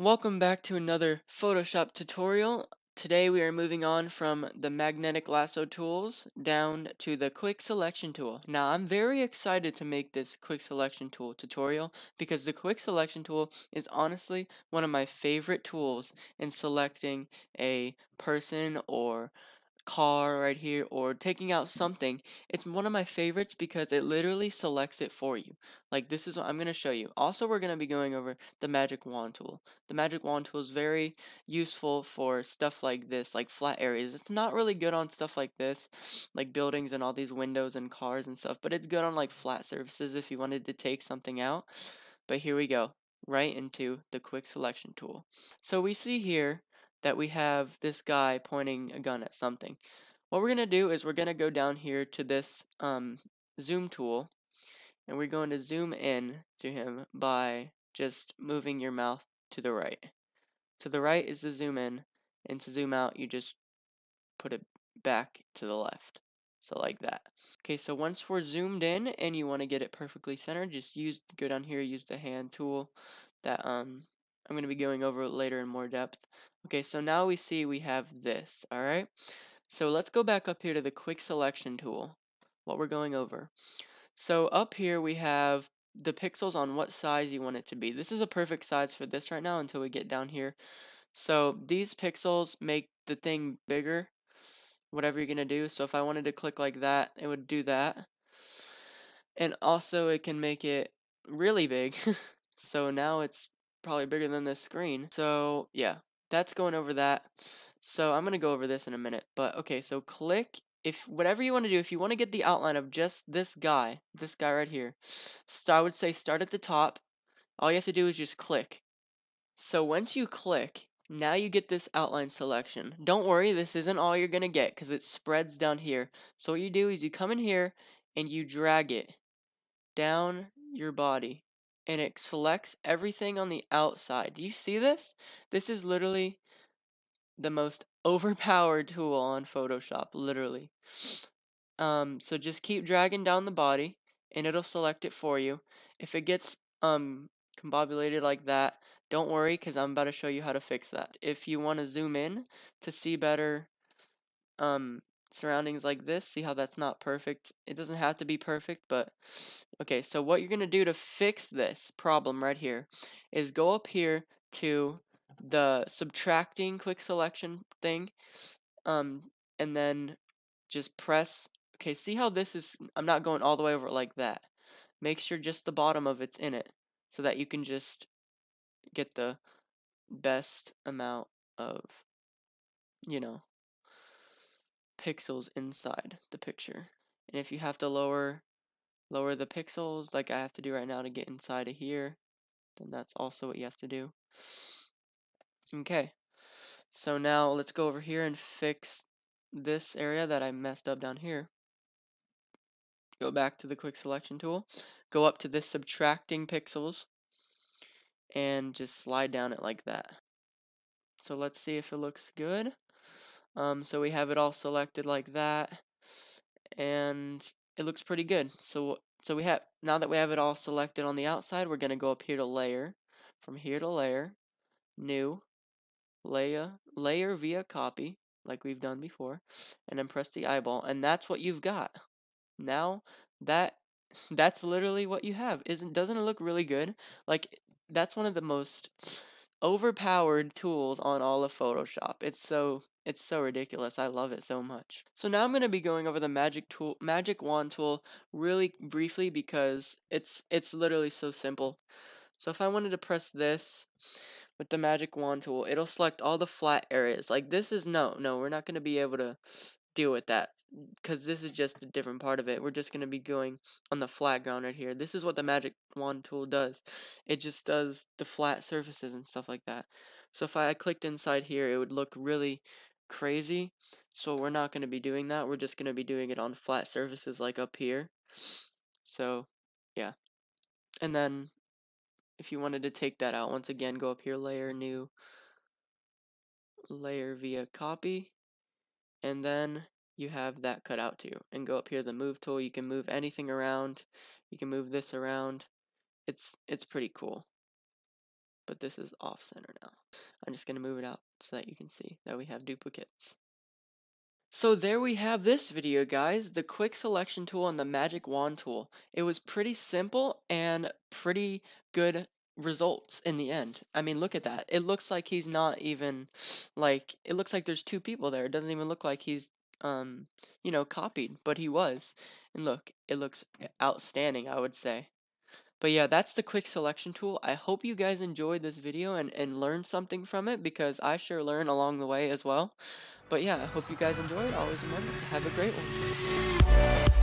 Welcome back to another Photoshop tutorial. Today we are moving on from the magnetic lasso tools down to the quick selection tool. Now I'm very excited to make this quick selection tool tutorial because the quick selection tool is honestly one of my favorite tools in selecting a person or car right here or taking out something. It's one of my favorites because it literally selects it for you. Like this is what I'm going to show you. Also, we're going to be going over the magic wand tool. The magic wand tool is very useful for stuff like this, like flat areas. It's not really good on stuff like this, like buildings and all these windows and cars and stuff, but it's good on like flat surfaces if you wanted to take something out. But here we go, right into the quick selection tool. So we see here that we have this guy pointing a gun at something. What we're going to do is we're going to go down here to this zoom tool, and we're going to zoom in to him by just moving your mouth to the right. To the right is to zoom in, and to zoom out you just put it back to the left. So like that. Okay, so once we're zoomed in and you want to get it perfectly centered, just go down here, use the hand tool that I'm going to be going over later in more depth. Okay, so now we see we have this, all right? So let's go back up here to the quick selection tool, what we're going over. So up here we have the pixels on what size you want it to be. This is a perfect size for this right now until we get down here. So these pixels make the thing bigger, whatever you're going to do. So if I wanted to click like that, it would do that. And also it can make it really big. So now it's probably bigger than this screen. So yeah, that's going over that. So I'm going to go over this in a minute. But okay, so click, if whatever you want to do, if you want to get the outline of just this guy right here, so I would say start at the top. All you have to do is just click. So once you click, now you get this outline selection. Don't worry, this isn't all you're going to get because it spreads down here. So what you do is you come in here and you drag it down your body and it selects everything on the outside. Do you see this? This is literally the most overpowered tool on Photoshop, literally. So just keep dragging down the body and it'll select it for you. If it gets combobulated like that, don't worry because I'm about to show you how to fix that. If you want to zoom in to see better um surroundings like this, see how that's not perfect. It doesn't have to be perfect, but okay, so what you're gonna do to fix this problem right here is go up here to the subtracting quick selection thing, um and then just press. Okay, see how this is, I'm not going all the way over it like that. Make sure just the bottom of it's in it so that you can just get the best amount of, you know, pixels inside the picture. And if you have to lower the pixels like I have to do right now to get inside of here, then that's also what you have to do. Okay, so now let's go over here and fix this area that I messed up down here. Go back to the quick selection tool, go up to this subtracting pixels, and just slide down it like that. So let's see if it looks good. So we have it all selected like that, and it looks pretty good. So we have, now that we have it all selected on the outside, we're gonna go up here to layer, from here to layer, new, layer via copy, like we've done before, and then press the eyeball, and that's what you've got. Now that that's literally what you have. Doesn't it look really good? Like that's one of the most overpowered tools on all of Photoshop. It's so ridiculous. I love it so much. So now I'm going to be going over the magic wand tool really briefly because it's literally so simple. So if I wanted to press this with the magic wand tool, it'll select all the flat areas. Like this is no, we're not going to be able to deal with that because this is just a different part of it. We're just going to be going on the flat ground right here. This is what the magic wand tool does. It just does the flat surfaces and stuff like that. So if I clicked inside here, it would look really crazy. So we're not going to be doing that. We're just going to be doing it on flat surfaces like up here. So yeah. And then if you wanted to take that out, once again, go up here, layer, new, layer via copy, and then you have that cut out too. And go up here, the move tool, you can move anything around. You can move this around. It's pretty cool. but this is off center now. I'm just going to move it out so that you can see that we have duplicates. So there we have this video, guys, the quick selection tool and the magic wand tool. It was pretty simple and pretty good results in the end. I mean, look at that. It looks like he's not even like, it looks like there's two people there. It doesn't even look like he's copied, but he was. And look, it looks outstanding, I would say. But yeah, that's the quick selection tool. I hope you guys enjoyed this video and learned something from it, because I sure learned along the way as well. But yeah, I hope you guys enjoyed. Always remember to have a great one.